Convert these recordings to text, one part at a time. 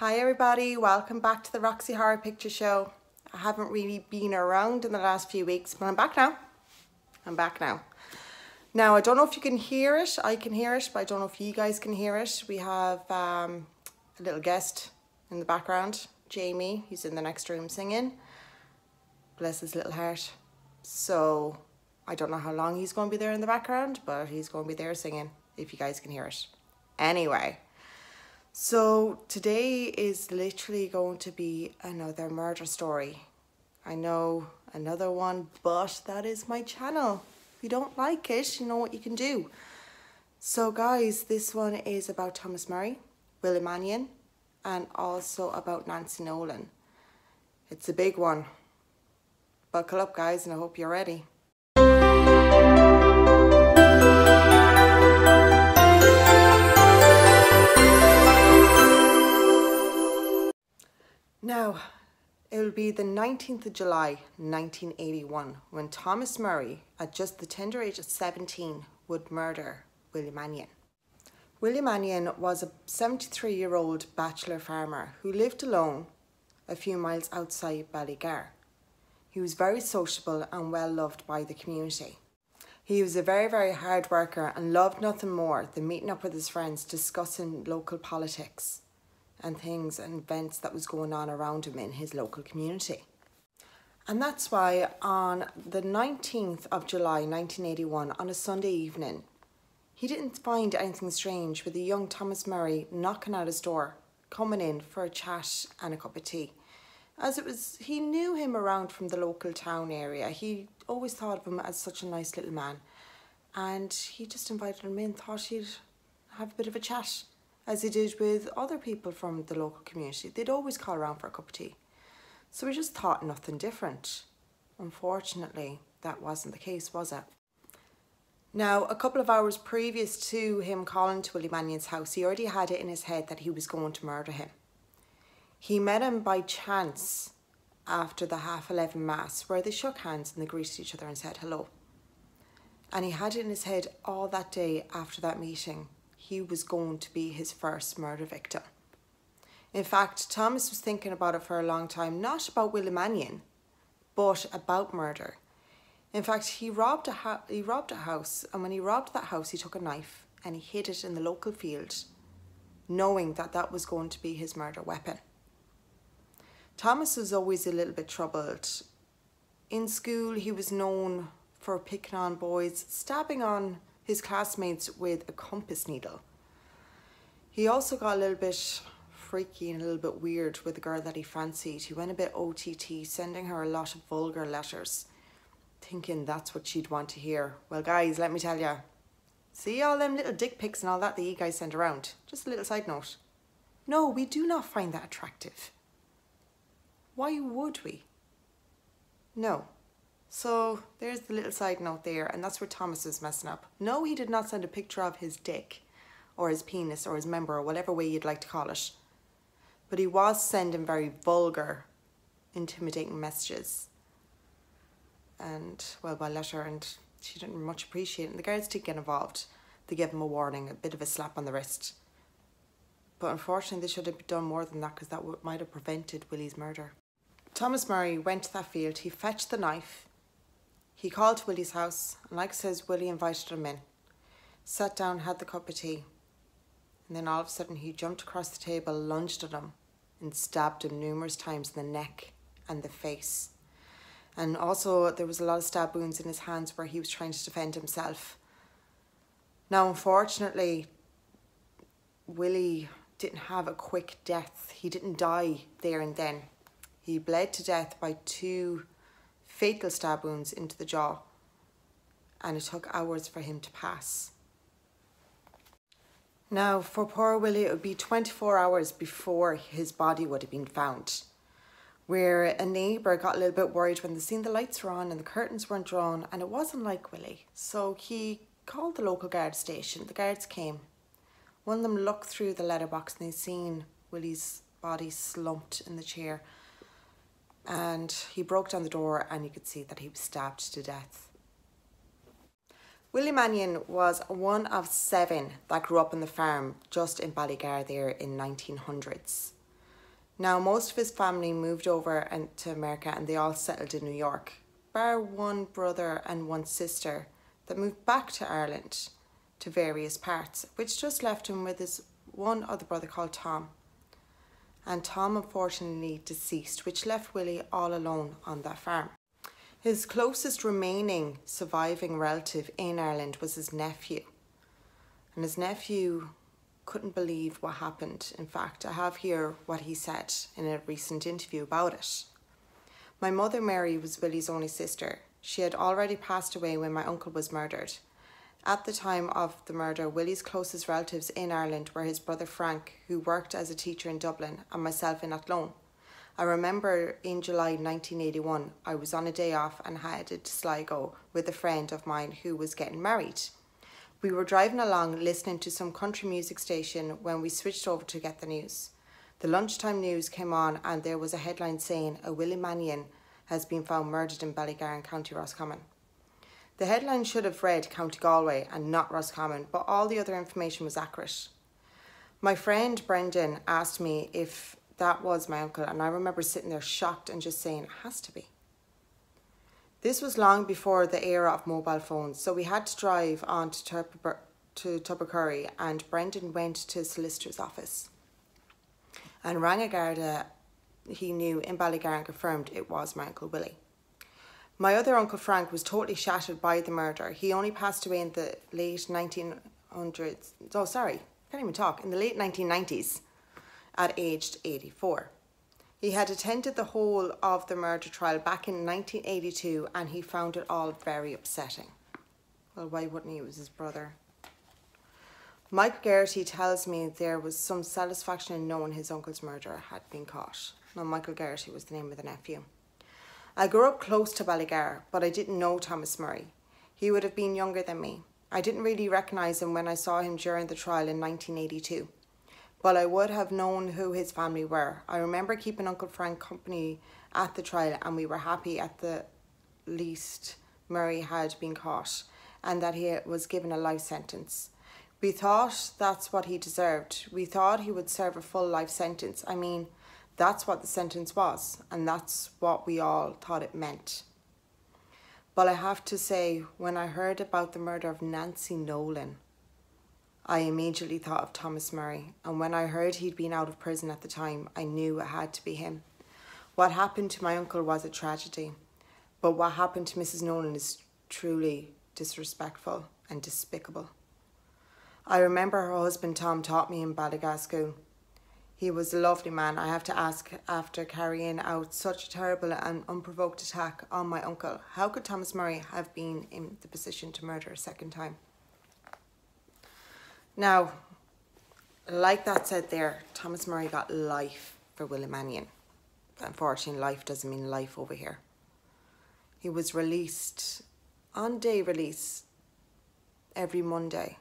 Hi everybody, welcome back to the Roxy Horror Picture Show. I haven't really been around in the last few weeks, but I'm back now. Now, I don't know if you can hear it. I can hear it, but I don't know if you guys can hear it. We have a little guest in the background, Jamie. He's in the next room singing. Bless his little heart. So, I don't know how long he's going to be there in the background, but he's going to be there singing, if you guys can hear it. Anyway. So today is literally going to be another murder story. I know, another one, but that is my channel. If you don't like it, you know what you can do. So guys, this one is about Thomas Murray, Willie Mannion, and also about Nancy Nolan. It's a big one. Buckle up guys, and I hope you're ready. Now, it will be the 19th of July, 1981, when Thomas Murray, at just the tender age of 17, would murder Willie Mannion. Willie Mannion was a 73-year-old bachelor farmer who lived alone a few miles outside Ballygar. He was very sociable and well loved by the community. He was a very hard worker and loved nothing more than meeting up with his friends, discussing local politics and things and events that was going on around him in his local community. And that's why on the 19th of July 1981, on a Sunday evening, he didn't find anything strange with a young Thomas Murray knocking at his door, coming in for a chat and a cup of tea. As it was, he knew him around from the local town area. He always thought of him as such a nice little man. And he just invited him in, thought he'd have a bit of a chat, as he did with other people from the local community. They'd always call around for a cup of tea. So we just thought nothing different. Unfortunately, that wasn't the case, was it? Now, a couple of hours previous to him calling to Willie Mannion's house, he already had it in his head that he was going to murder him. He met him by chance after the 11:30 mass, where they shook hands and they greeted each other and said hello. And he had it in his head all that day after that meeting. He was going to be his first murder victim. In fact, Thomas was thinking about it for a long time, not about Willie Mannion, but about murder. In fact, he robbed a house, and when he robbed that house, he took a knife and he hid it in the local field, knowing that that was going to be his murder weapon. Thomas was always a little bit troubled. In school, he was known for picking on boys, stabbing on his classmates with a compass needle. He also got a little bit freaky and a little bit weird with a girl that he fancied. He went a bit OTT, sending her a lot of vulgar letters, thinking that's what she'd want to hear. Well guys, let me tell you, see all them little dick pics and all that you guys send around? Just a little side note. No, we do not find that attractive. Why would we? No. So there's the little side note there, and that's where Thomas was messing up. No, he did not send a picture of his dick or his penis or his member or whatever way you'd like to call it. But he was sending very vulgar, intimidating messages. And, well, by letter, and she didn't much appreciate it. And the guards did get involved. They gave him a warning, a bit of a slap on the wrist. But unfortunately, they should have done more than that, because that might have prevented Willie's murder. Thomas Murray went to that field. He fetched the knife. He called to Willie's house, and like I says, Willie invited him in. Sat down, had the cup of tea, and then all of a sudden he jumped across the table, lunged at him, and stabbed him numerous times in the neck and the face. And also there was a lot of stab wounds in his hands where he was trying to defend himself. Now, unfortunately, Willie didn't have a quick death. He didn't die there and then. He bled to death by 2 fatal stab wounds into the jaw, and it took hours for him to pass. Now, for poor Willie, it would be 24 hours before his body would have been found, where a neighbour got a little bit worried when they seen the lights were on and the curtains weren't drawn, and it wasn't like Willie. So he called the local guard station. The guards came. One of them looked through the letterbox and they seen Willie's body slumped in the chair. And he broke down the door and you could see that he was stabbed to death. Willie Mannion was one of 7 that grew up on the farm just in Ballygar there in 1900s. Now, most of his family moved over to America and they all settled in New York, bar one brother and one sister that moved back to Ireland to various parts, which just left him with his one other brother called Tom. And Tom unfortunately deceased, which left Willie all alone on that farm. His closest remaining surviving relative in Ireland was his nephew. And his nephew couldn't believe what happened. In fact, I have here what he said in a recent interview about it. My mother Mary was Willie's only sister. She had already passed away when my uncle was murdered. At the time of the murder, Willie's closest relatives in Ireland were his brother Frank, who worked as a teacher in Dublin, and myself in Athlone. I remember in July 1981, I was on a day off and headed to Sligo with a friend of mine who was getting married. We were driving along listening to some country music station when we switched over to get the news. The lunchtime news came on and there was a headline saying a Willie Mannion has been found murdered in Ballygar, County Roscommon. The headline should have read County Galway and not Roscommon, but all the other information was accurate. My friend Brendan asked me if that was my uncle, and I remember sitting there shocked and just saying, it has to be. This was long before the era of mobile phones, so we had to drive on to Tubbercurry, and Brendan went to his solicitor's office and rang a Garda he knew in Ballygar and confirmed it was my Uncle Willie. My other Uncle Frank was totally shattered by the murder. He only passed away in the late 1900s, in the late 1990s at aged 84. He had attended the whole of the murder trial back in 1982 and he found it all very upsetting. Well, why wouldn't he? It was his brother. Mike Geraghty tells me there was some satisfaction in knowing his uncle's murderer had been caught. Now, Michael Geraghty was the name of the nephew. I grew up close to Ballygar, but I didn't know Thomas Murray. He would have been younger than me. I didn't really recognise him when I saw him during the trial in 1982. But I would have known who his family were. I remember keeping Uncle Frank company at the trial and we were happy at the least Murray had been caught and that he was given a life sentence. We thought that's what he deserved. We thought he would serve a full life sentence. I mean, that's what the sentence was and that's what we all thought it meant. But I have to say, when I heard about the murder of Nancy Nolan, I immediately thought of Thomas Murray, and when I heard he'd been out of prison at the time, I knew it had to be him. What happened to my uncle was a tragedy, but what happened to Mrs. Nolan is truly disrespectful and despicable. I remember her husband Tom taught me in Ballygar School. He was a lovely man. I have to ask, after carrying out such a terrible and unprovoked attack on my uncle, how could Thomas Murray have been in the position to murder a second time? Now, like that said there, Thomas Murray got life for Willie Mannion. Unfortunately, life doesn't mean life over here. He was released on day release every Monday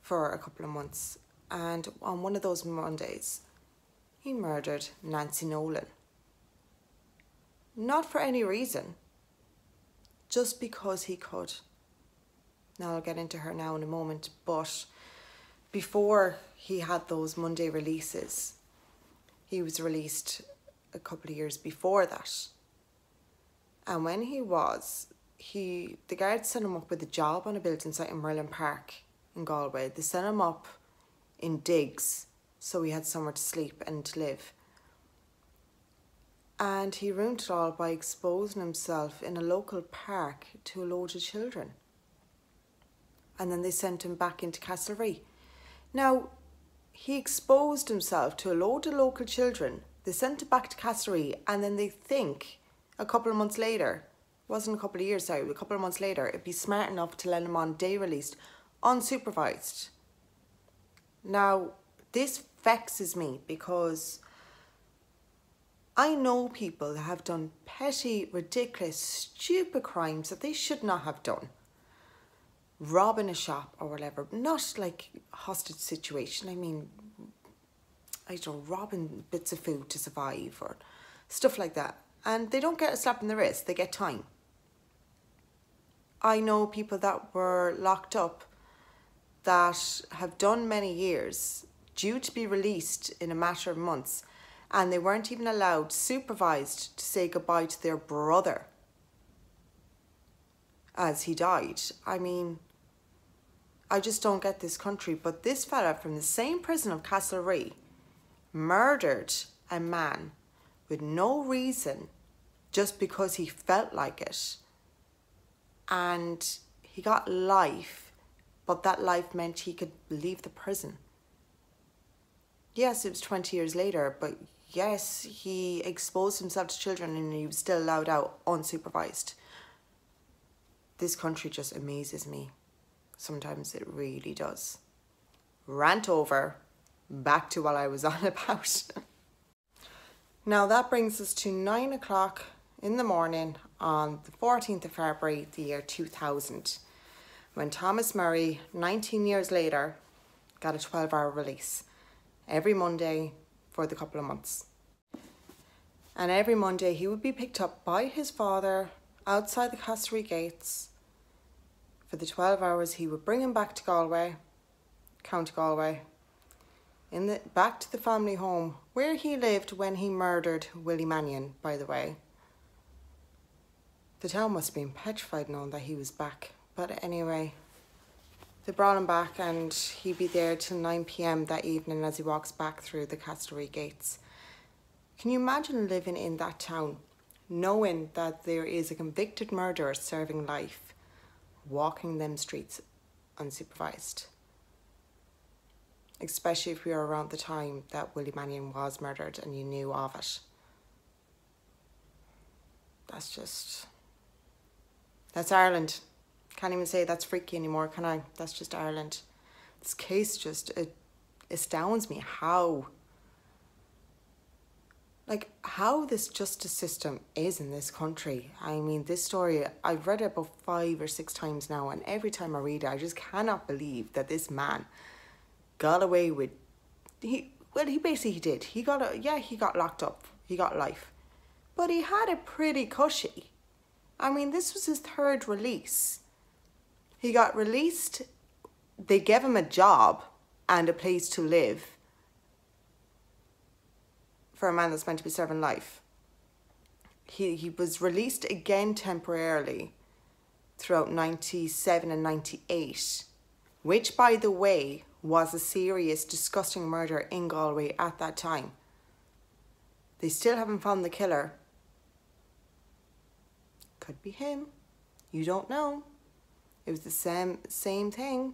for a couple of months. And on one of those Mondays, he murdered Nancy Nolan. Not for any reason, just because he could. Now I'll get into her now in a moment, but before he had those Monday releases, he was released a couple of years before that. And when he was, the guards set him up with a job on a building site in Merlin Park in Galway. They set him up in digs so he had somewhere to sleep and to live. And he ruined it all by exposing himself in a local park to a load of children. And then they sent him back into Castlereagh. Now, he exposed himself to a load of local children. They sent him back to Castlereagh, and then they think a couple of months later, wasn't a couple of years, sorry, a couple of months later, it'd be smart enough to let him on day released, unsupervised. Now, this vexes me because I know people that have done petty, ridiculous, stupid crimes that they should not have done. Robbing a shop or whatever, not like a hostage situation. I mean, I don't know, robbing bits of food to survive or stuff like that. And they don't get a slap in the wrist, they get time. I know people that were locked up that have done many years, due to be released in a matter of months, And they weren't even allowed, supervised, to say goodbye to their brother as he died. I mean, I just don't get this country. But this fella from the same prison of Castlereagh murdered a man with no reason, just because he felt like it. And he got life, but that life meant he could leave the prison. Yes, it was 20 years later, but yes, he exposed himself to children and he was still allowed out unsupervised. This country just amazes me. Sometimes it really does. Rant over. Back to what I was on about. Now that brings us to 9 o'clock in the morning on the 14th of February, the year 2000, when Thomas Murray, 19 years later, got a 12-hour release every Monday for the couple of months. And every Monday he would be picked up by his father outside the Castlereagh gates. For the 12 hours he would bring him back to Galway, County Galway, back to the family home where he lived when he murdered Willie Mannion, by the way. The town must have been petrified knowing that he was back. But anyway, they brought him back and he'd be there till 9 p.m. that evening as he walks back through the Castlereagh gates. Can you imagine living in that town, knowing that there is a convicted murderer serving life, walking them streets unsupervised? Especially if we were around the time that Willie Mannion was murdered and you knew of it. That's Ireland. Can't even say that's freaky anymore, can I? That's just Ireland. This case just, it astounds me how this justice system is in this country. I mean, this story, I've read it about 5 or 6 times now, and every time I read it, I just cannot believe that this man got away with, he basically did. He got locked up. He got life. But he had it pretty cushy. I mean, this was his 3rd release. He got released. They gave him a job and a place to live for a man that's meant to be serving life. He was released again temporarily throughout 97 and 98, which, by the way, was a serious, disgusting murder in Galway at that time. They still haven't found the killer. Could be him. You don't know. It was the same thing.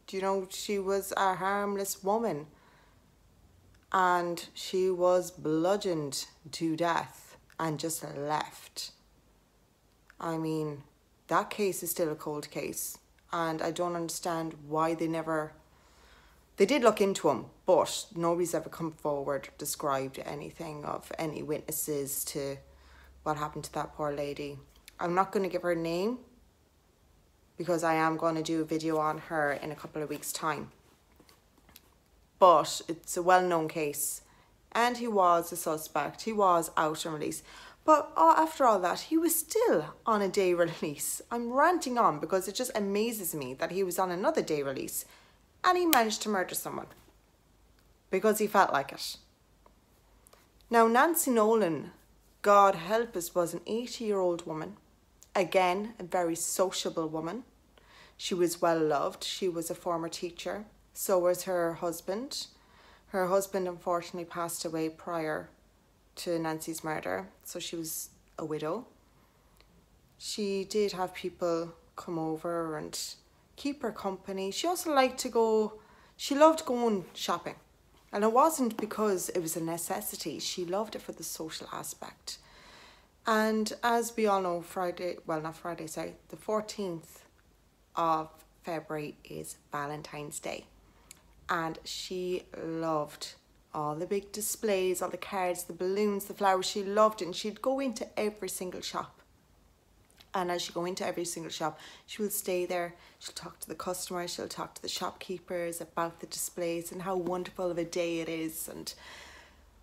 Do you know, she was a harmless woman and she was bludgeoned to death and just left. I mean, that case is still a cold case. And I don't understand why they did look into him, but nobody's ever come forward, described anything of any witnesses to what happened to that poor lady. I'm not going to give her a name because I am going to do a video on her in a couple of weeks' time. But it's a well-known case. And he was a suspect. He was out on release. But after all that, he was still on a day release. I'm ranting on because it just amazes me that he was on another day release and he managed to murder someone because he felt like it. Now, Nancy Nolan, God help us, was an 80-year-old woman. Again, a very sociable woman. She was well loved. She was a former teacher. So was her husband. Her husband unfortunately passed away prior to Nancy's murder, so she was a widow. She did have people come over and keep her company. She also she loved going shopping. And it wasn't because it was a necessity. She loved it for the social aspect. And as we all know, the 14th of February is Valentine's Day. And she loved all the big displays, all the cards, the balloons, the flowers. She loved it, and she'd go into every single shop. And as she go into every single shop, she will stay there. She'll talk to the customers, she'll talk to the shopkeepers about the displays and how wonderful of a day it is. And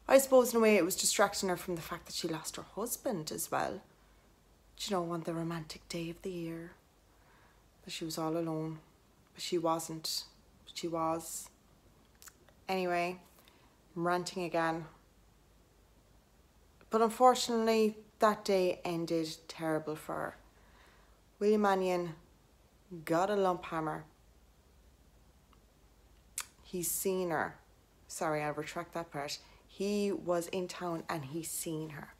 I suppose in a way it was distracting her from the fact that she lost her husband as well. Do you know, on the romantic day of the year, that she was all alone. But she wasn't. But she was. Anyway, ranting again. But unfortunately, that day ended terrible for her. Willie Mannion got a lump hammer. He's seen her. Sorry, I'll retract that part. He was in town and he's seen her.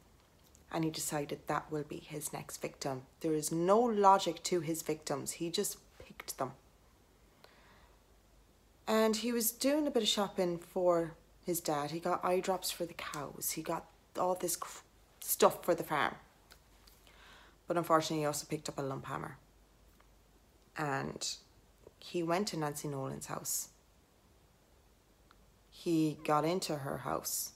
And he decided that will be his next victim. There is no logic to his victims. He just picked them. And he was doing a bit of shopping for his dad. He got eye drops for the cows. He got all this stuff for the farm. But unfortunately, he also picked up a lump hammer. And he went to Nancy Nolan's house. He got into her house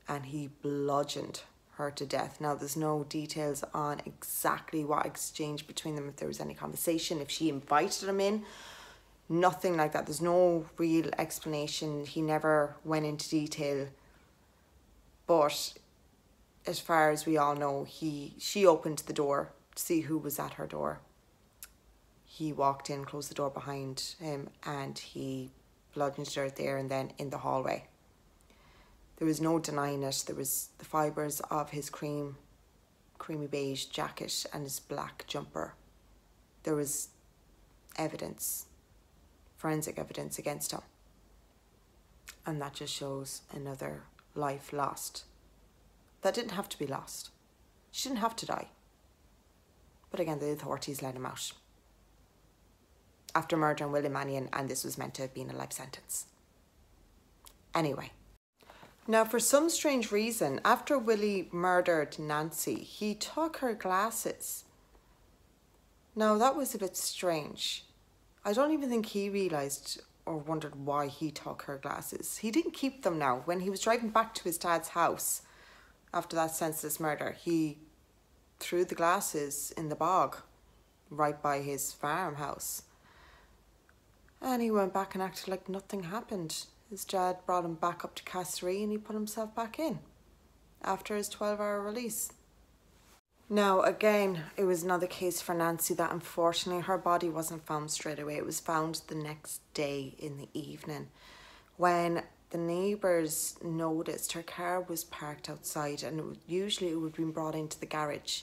and he bludgeoned her to death. Now, there's no details on exactly what exchanged between them, if there was any conversation, if she invited him in. Nothing like that. There's no real explanation. He never went into detail. But as far as we all know, she opened the door to see who was at her door. He walked in, closed the door behind him, and he bludgeoned her there and then in the hallway. There was no denying it. There was the fibres of his creamy beige jacket and his black jumper. There was evidence, forensic evidence against him. And that just shows another life lost. That didn't have to be lost. She didn't have to die. But again, the authorities let him out after murdering Willie Mannion, and this was meant to have been a life sentence. Anyway. Now, for some strange reason, after Willie murdered Nancy, he took her glasses. Now, that was a bit strange. I don't even think he realised or wondered why he took her glasses. He didn't keep them now. When he was driving back to his dad's house after that senseless murder, he threw the glasses in the bog right by his farmhouse. And he went back and acted like nothing happened. His dad brought him back up to Castlereagh and he put himself back in after his 12-hour release. Now, again, it was another case for Nancy that unfortunately her body wasn't found straight away. It was found the next day in the evening when the neighbours noticed her car was parked outside, and usually it would have been brought into the garage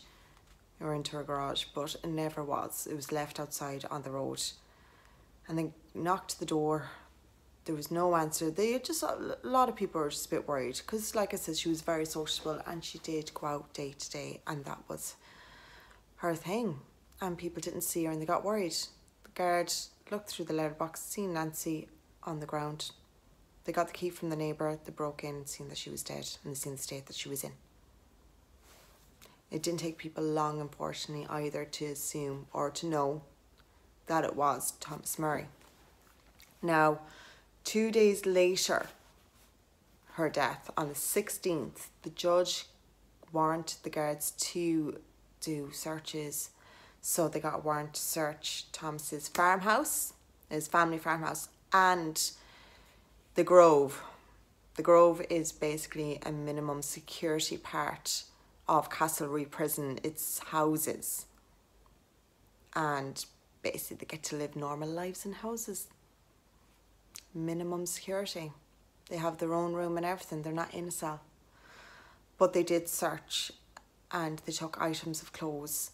or into her garage, but it never was. It was left outside on the road. And they knocked the door. There was no answer. A lot of people were just a bit worried because, like I said, she was very sociable and she did go out day to day, and that was her thing. And people didn't see her and they got worried. The guard looked through the letterbox, seen Nancy on the ground. They got the key from the neighbour. They broke in and seen that she was dead, and they seen the state that she was in. It didn't take people long, unfortunately, either to assume or to know that it was Thomas Murray. Now, 2 days later, her death, on the 16th, the judge warranted the guards to do searches. So they got a warrant to search Thomas's farmhouse, his family farmhouse, and the Grove. The Grove is basically a minimum security part of Castlereagh prison. It's houses. And basically they get to live normal lives in houses. Minimum security. They have their own room and everything. They're not in a cell. But they did search and they took items of clothes.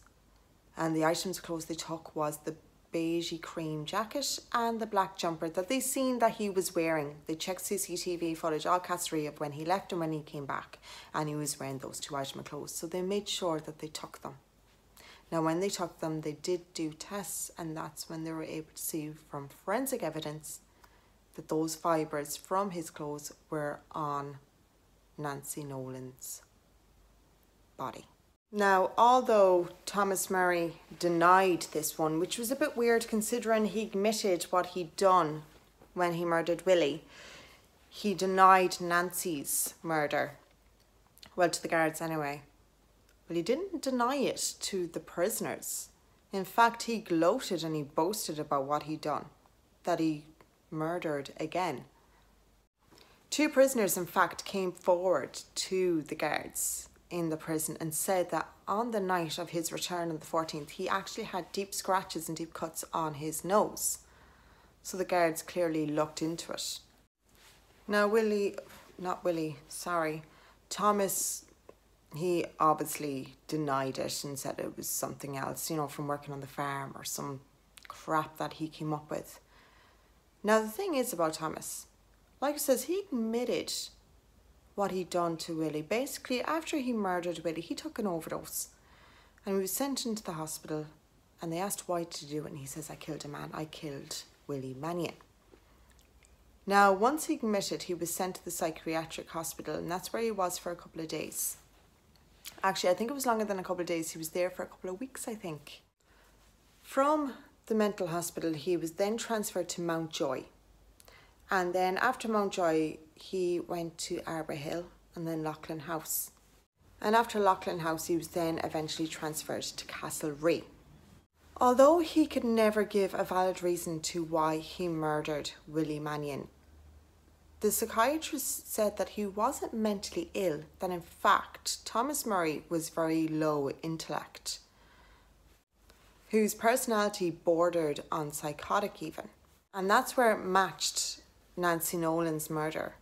And the items of clothes they took was the beigey cream jacket and the black jumper that they seen that he was wearing. They checked CCTV footage, all Castlereagh, of when he left and when he came back. And he was wearing those two items of clothes. So they made sure that they took them. Now, when they took them, they did do tests, and that's when they were able to see from forensic evidence that those fibres from his clothes were on Nancy Nolan's body. Now, although Thomas Murray denied this one, which was a bit weird considering he admitted what he'd done when he murdered Willie, he denied Nancy's murder. Well, to the guards anyway. Well, he didn't deny it to the prisoners. In fact, he gloated and he boasted about what he'd done, that he murdered again. 2 prisoners, in fact, came forward to the guards in the prison and said that on the night of his return on the 14th, he actually had deep scratches and deep cuts on his nose. So the guards clearly looked into it. Now, Willie not Willie, sorry. Thomas, he obviously denied it and said it was something else, from working on the farm or some crap that he came up with. Now, the thing is about Thomas, like I says, he admitted what he'd done to Willie. Basically, after he murdered Willie, he took an overdose and he was sent into the hospital, and they asked why to do it, and he says, I killed a man. I killed Willie Mannion. Now, once he admitted, he was sent to the psychiatric hospital, and that's where he was for a couple of days. Actually, I think it was longer than a couple of days. He was there for a couple of weeks, I think. From the mental hospital, he was then transferred to Mountjoy. And then after Mountjoy, he went to Arbor Hill and then Loughlin House. And after Loughlin House, he was then eventually transferred to Castlereagh. Although he could never give a valid reason to why he murdered Willie Mannion, the psychiatrist said that he wasn't mentally ill, that in fact Thomas Murray was very low intellect, whose personality bordered on psychotic even. And that's where it matched Nancy Nolan's murder,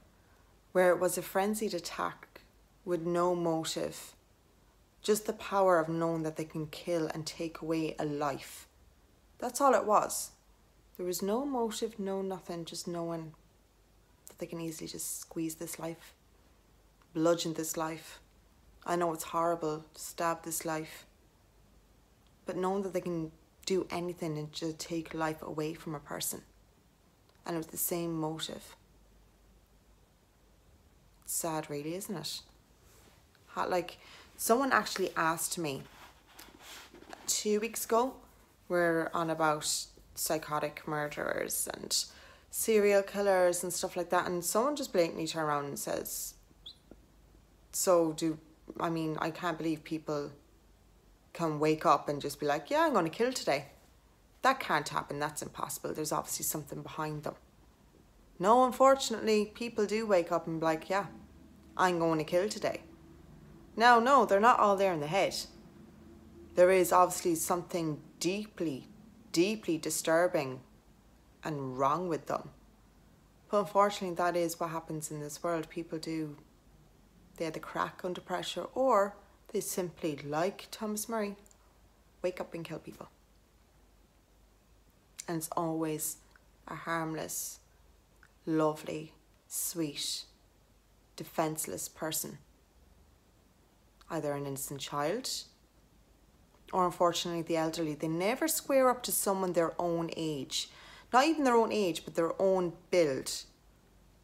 where it was a frenzied attack with no motive, just the power of knowing that they can kill and take away a life. That's all it was. There was no motive, no nothing, just knowing that they can easily just squeeze this life, bludgeon this life. I know it's horrible to stab this life, but knowing that they can do anything and just take life away from a person. And it was the same motive. It's sad really, isn't it? Someone actually asked me 2 weeks ago, we're on about psychotic murderers and serial killers and stuff like that, and someone just blatantly turned around and says, I can't believe people can wake up and just be like, yeah, I'm going to kill today. That can't happen, that's impossible. There's obviously something behind them. No, unfortunately, people do wake up and be like, yeah, I'm going to kill today. Now, no, they're not all there in the head. There is obviously something deeply, deeply disturbing and wrong with them. But unfortunately, that is what happens in this world. People they either crack under pressure, or they simply, like Thomas Murray, wake up and kill people. And it's always a harmless, lovely, sweet, defenseless person. Either an innocent child, or unfortunately the elderly. They never square up to someone their own age. Not even their own age, but their own build.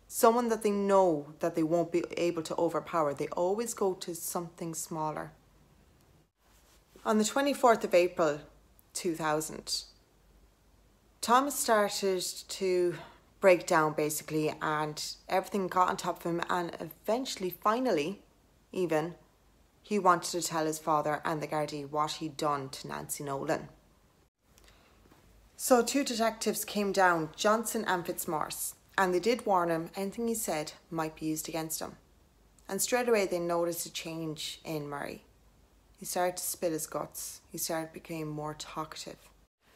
Someone that they know that they won't be able to overpower. They always go to something smaller. On the 24th of April 2000, Thomas started to break down basically, and everything got on top of him, and eventually, finally, even, he wanted to tell his father and the Gardaí what he'd done to Nancy Nolan. So 2 detectives came down, Johnson and Fitzmaurice, and they did warn him anything he said might be used against him. And straight away they noticed a change in Murray. He started to spill his guts. He started becoming more talkative.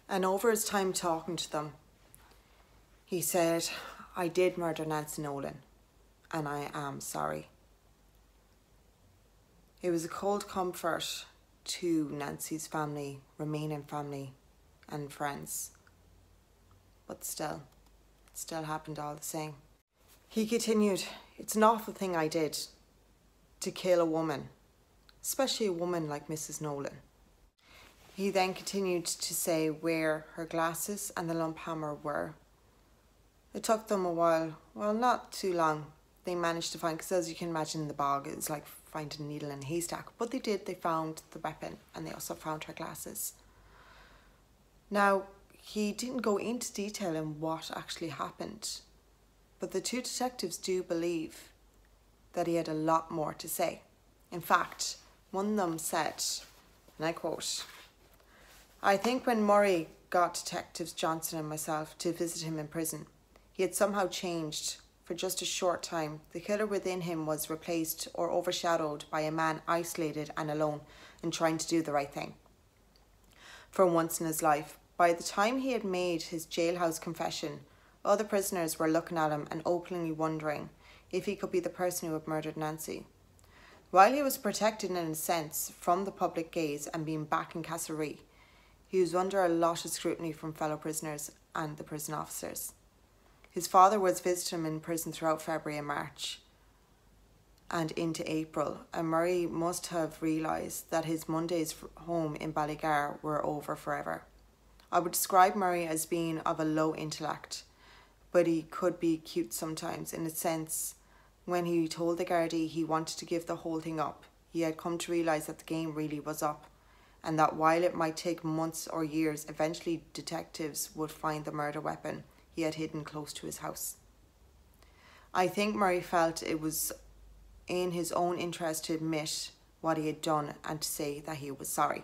And over his time talking to them, he said, I did murder Nancy Nolan, and I am sorry. It was a cold comfort to Nancy's family, remaining family and friends. But still, it still happened all the same. He continued, it's an awful thing I did, to kill a woman, especially a woman like Mrs. Nolan. He then continued to say where her glasses and the lump hammer were. It took them a while, well, not too long. They managed to find, because as you can imagine in the bog, it's like finding a needle in a haystack. But they did, they found the weapon, and they also found her glasses. Now, he didn't go into detail in what actually happened, but the 2 detectives do believe that he had a lot more to say. In fact, one of them said, and I quote, I think when Murray got Detectives Johnson and myself to visit him in prison, he had somehow changed. For just a short time, the killer within him was replaced or overshadowed by a man isolated and alone and trying to do the right thing. For once in his life, by the time he had made his jailhouse confession, other prisoners were looking at him and openly wondering if he could be the person who had murdered Nancy. While he was protected in a sense from the public gaze and being back in Castlereagh, he was under a lot of scrutiny from fellow prisoners and the prison officers. His father was visiting him in prison throughout February and March and into April, and Murray must have realised that his Mondays home in Ballygar were over forever. I would describe Murray as being of a low intellect, but he could be cute sometimes. In a sense, when he told the Gardaí he wanted to give the whole thing up, he had come to realise that the game really was up, and that while it might take months or years, eventually detectives would find the murder weapon he had hidden close to his house. I think Murray felt it was in his own interest to admit what he had done and to say that he was sorry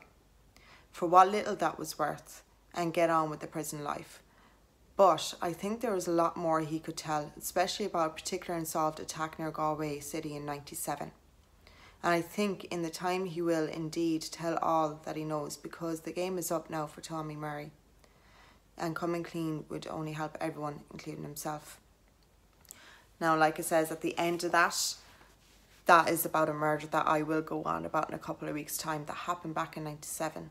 for what little that was worth and get on with the prison life. But I think there was a lot more he could tell, especially about a particular unsolved attack near Galway City in '97. And I think in the time he will indeed tell all that he knows, because the game is up now for Tommy Murray. And coming clean would only help everyone, including himself. Now, like it says at the end of that, that is about a murder that I will go on about in a couple of weeks' time that happened back in '97.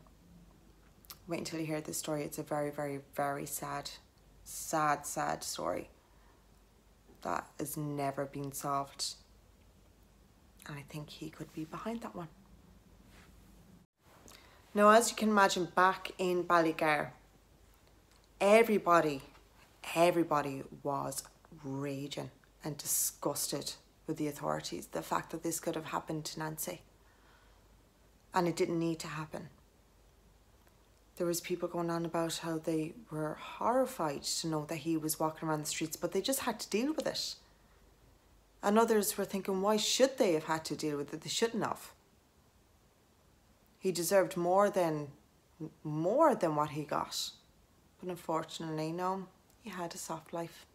Wait until you hear this story. It's a very, very, very sad story that has never been solved. And I think he could be behind that one. Now, as you can imagine, back in Ballygar, everybody was raging and disgusted with the authorities. The fact that this could have happened to Nancy. And it didn't need to happen. There was people going on about how they were horrified to know that he was walking around the streets, but they just had to deal with it. And others were thinking, why should they have had to deal with it? They shouldn't have. He deserved more than what he got. But unfortunately, no, he had a soft life.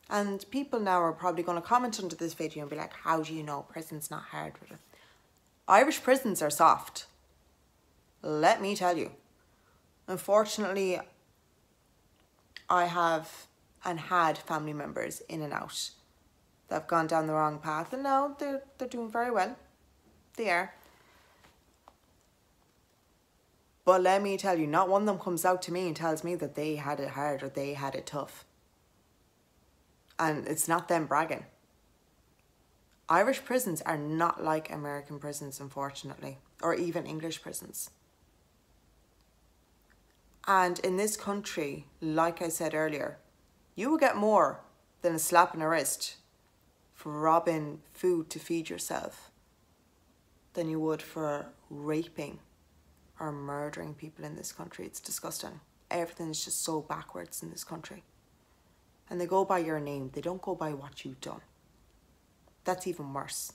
And people now are probably going to comment under this video and be like, how do you know prison's not hard with it? Irish prisons are soft. Let me tell you. Unfortunately, I have and had family members in and out that have gone down the wrong path, and now they're doing very well. They are. But let me tell you, not one of them comes out to me and tells me that they had it hard or they had it tough. And it's not them bragging. Irish prisons are not like American prisons, unfortunately, or even English prisons. And in this country, like I said earlier, you will get more than a slap in the wrist for robbing food to feed yourself than you would for raping or murdering people in this country. It's disgusting. Everything is just so backwards in this country. And they go by your name. They don't go by what you've done. That's even worse.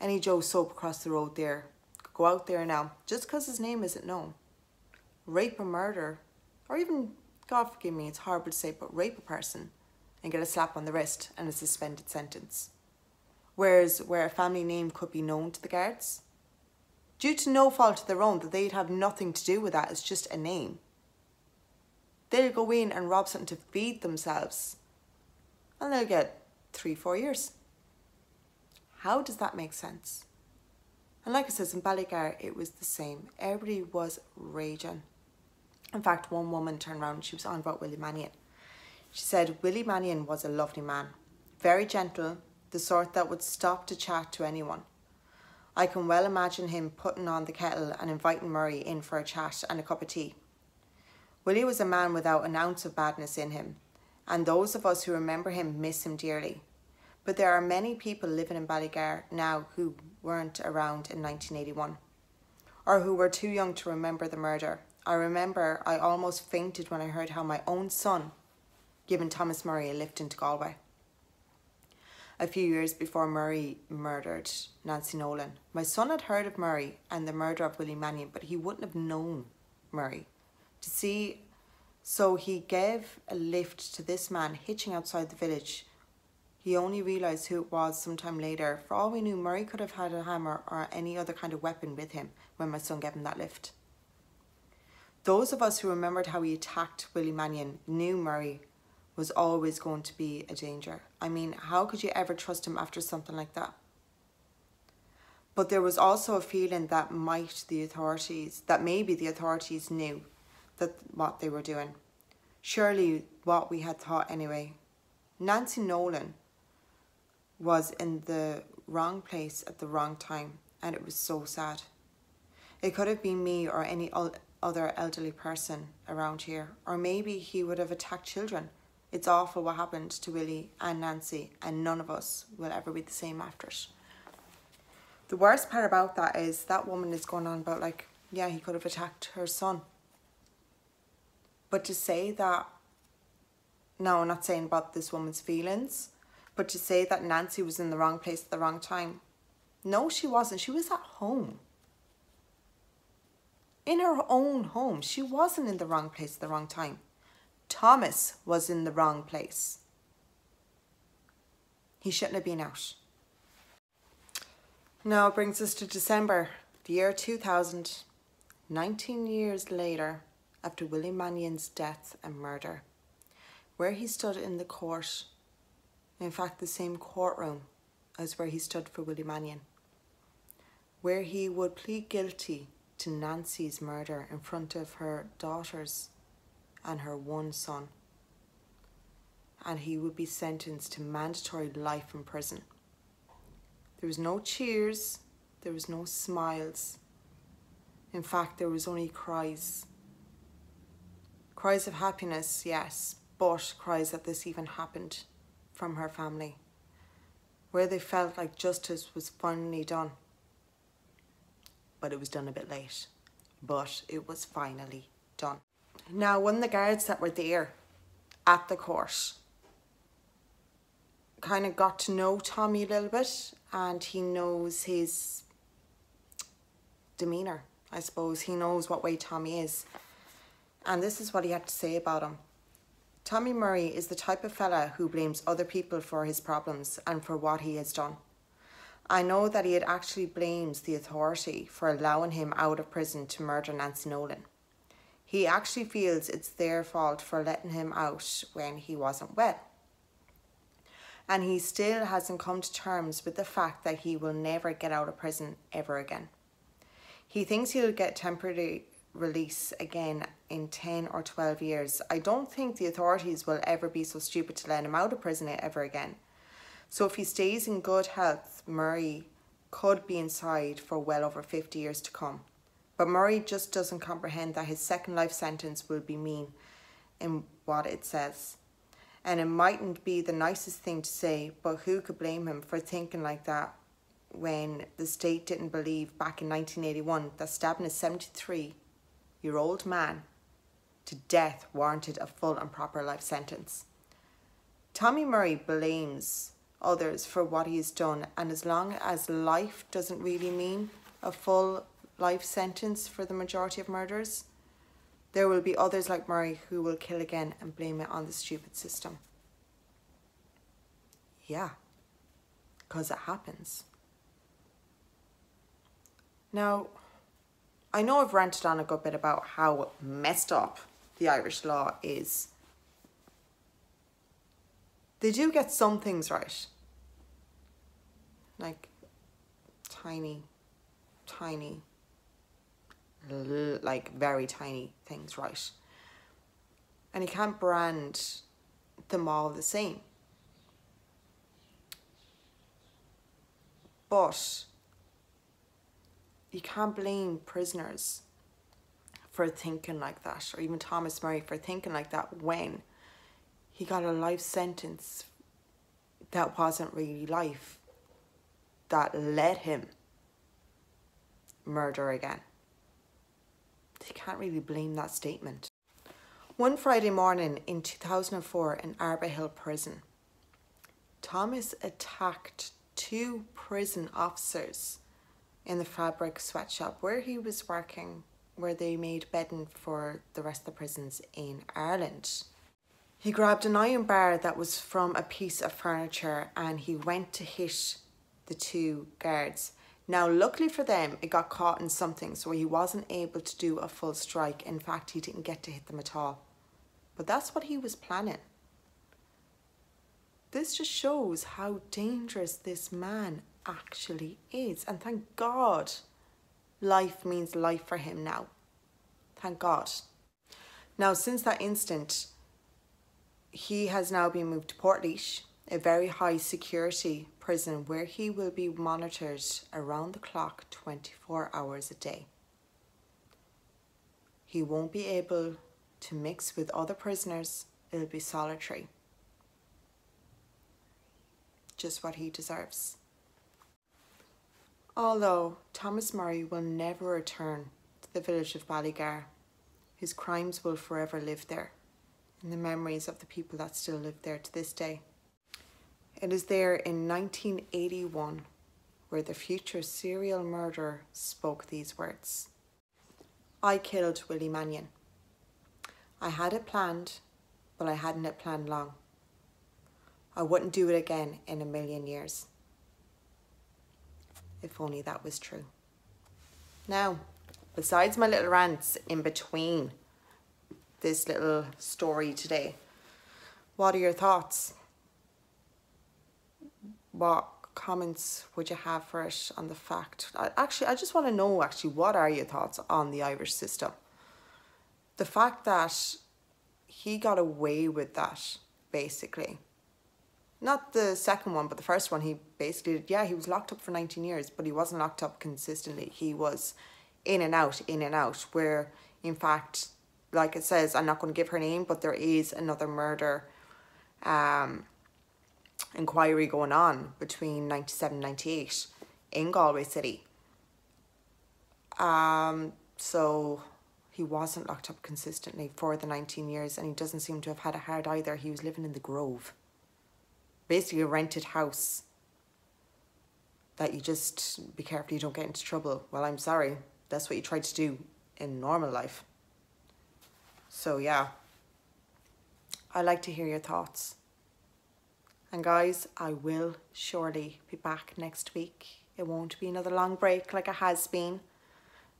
Any Joe Soap across the road there could go out there now, just because his name isn't known, rape or murder, or even, God forgive me, it's horrible to say, but rape a person and get a slap on the wrist and a suspended sentence. Whereas where a family name could be known to the guards, due to no fault of their own, that they'd have nothing to do with that, it's just a name. They'll go in and rob something to feed themselves and they'll get 3-4 years. How does that make sense? And like I said, in Ballygar, it was the same. Everybody was raging. In fact, one woman turned around and she was on about Willie Mannion. She said, Willie Mannion was a lovely man, very gentle, the sort that would stop to chat to anyone. I can well imagine him putting on the kettle and inviting Murray in for a chat and a cup of tea. Willie was a man without an ounce of badness in him, and those of us who remember him miss him dearly. But there are many people living in Ballygar now who weren't around in 1981, or who were too young to remember the murder. I remember I almost fainted when I heard how my own son given Thomas Murray a lift into Galway. A few years before Murray murdered Nancy Nolan, my son had heard of Murray and the murder of Willie Mannion, but he wouldn't have known Murray. So he gave a lift to this man hitching outside the village. He only realised who it was sometime later. For all we knew, Murray could have had a hammer or any other kind of weapon with him when my son gave him that lift. Those of us who remembered how he attacked Willie Mannion knew Murray was always going to be a danger. I mean, how could you ever trust him after something like that? But there was also a feeling that maybe the authorities knew that what they were doing. Surely what we had thought anyway. Nancy Nolan was in the wrong place at the wrong time, and it was so sad. It could have been me or any other elderly person around here, or maybe he would have attacked children. It's awful what happened to Willie and Nancy, and none of us will ever be the same after it. The worst part about that is that woman is going on about like, yeah, he could have attacked her son. But to say that, no, I'm not saying about this woman's feelings, but to say that Nancy was in the wrong place at the wrong time. No, she wasn't. She was at home. In her own home. She wasn't in the wrong place at the wrong time. Thomas was in the wrong place. He shouldn't have been out. Now it brings us to December, the year 2000, 19 years later, after Willie Mannion's death and murder, where he stood in the court, in fact the same courtroom as where he stood for Willie Mannion, where he would plead guilty to Nancy's murder in front of her daughters and her one son, and he would be sentenced to mandatory life in prison. There was no cheers, there was no smiles. In fact, there was only cries. Cries of happiness, yes, but cries that this even happened from her family, where they felt like justice was finally done. But it was done a bit late, but it was finally done. Now, one of the guards that were there at the court kind of got to know Tommy a little bit, and he knows his demeanour, I suppose. He knows what way Tommy is. And this is what he had to say about him. Tommy Murray is the type of fella who blames other people for his problems and for what he has done. I know that he had actually blames the authority for allowing him out of prison to murder Nancy Nolan. He actually feels it's their fault for letting him out when he wasn't well. And he still hasn't come to terms with the fact that he will never get out of prison ever again. He thinks he'll get temporary release again in 10 or 12 years. I don't think the authorities will ever be so stupid to let him out of prison ever again. So if he stays in good health, Murray could be inside for well over 50 years to come. But Murray just doesn't comprehend that his second life sentence will be mean in what it says. And it mightn't be the nicest thing to say, but who could blame him for thinking like that when the state didn't believe back in 1981 that stabbing a 73-year-old man to death warranted a full and proper life sentence. Tommy Murray blames others for what he has done, and as long as life doesn't really mean a full life sentence for the majority of murders, there will be others like Murray who will kill again and blame it on the stupid system. Yeah, because it happens. Now, I know I've ranted on a good bit about how messed up the Irish law is. They do get some things right. Like tiny, like very tiny things right. And you can't brand them all the same. But you can't blame prisoners for thinking like that, or even Thomas Murray for thinking like that when he got a life sentence that wasn't really life, that let him murder again. You can't really blame that statement. One Friday morning in 2004 in Arba Hill Prison, Thomas attacked 2 prison officers in the fabric sweatshop where he was working, where they made bedding for the rest of the prisons in Ireland. He grabbed an iron bar that was from a piece of furniture and he went to hit the 2 guards. Now, luckily for them, it got caught in something, so he wasn't able to do a full strike. In fact, he didn't get to hit them at all. But that's what he was planning. this just shows how dangerous this man actually is. And thank God life means life for him now. Thank God. Now, since that instant, he has now been moved to Portlaoise, a very high security prison where he will be monitored around the clock 24 hours a day. He won't be able to mix with other prisoners. It'll be solitary. Just what he deserves. Although Thomas Murray will never return to the village of Ballygar, his crimes will forever live there in the memories of the people that still live there to this day. It is there in 1981 where the future serial murderer spoke these words. I killed Willie Mannion. I had it planned, but I hadn't it planned long. I wouldn't do it again in a million years. If only that was true. Now, besides my little rants in between this little story today, what are your thoughts? What comments would you have for it on the fact? I just want to know, what are your thoughts on the Irish system? The fact that he got away with that, basically. Not the second one, but the first one, he basically, he was locked up for 19 years, but he wasn't locked up consistently. He was in and out, where, in fact, like it says, I'm not going to give her name, but there is another murder inquiry going on between 97 and 98 in Galway City. So he wasn't locked up consistently for the 19 years, and he doesn't seem to have had a hard either. He was living in the Grove. Basically a rented house that you just be careful you don't get into trouble. Well, I'm sorry. That's what you tried to do in normal life. So yeah, I'd like to hear your thoughts. And guys, I will surely be back next week. It won't be another long break like it has been.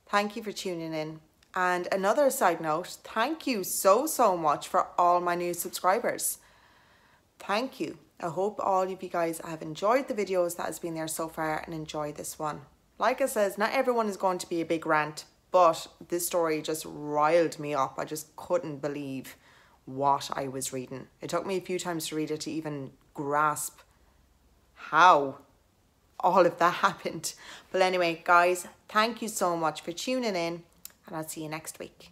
Thank you for tuning in. And another side note, thank you so much for all my new subscribers. Thank you. I hope all of you guys have enjoyed the videos that has been there so far and enjoy this one. Like I says, not everyone is going to be a big rant, but this story just riled me up. I just couldn't believe what I was reading. It took me a few times to read it to even grasp how all of that happened. But anyway, guys, thank you so much for tuning in, and I'll see you next week.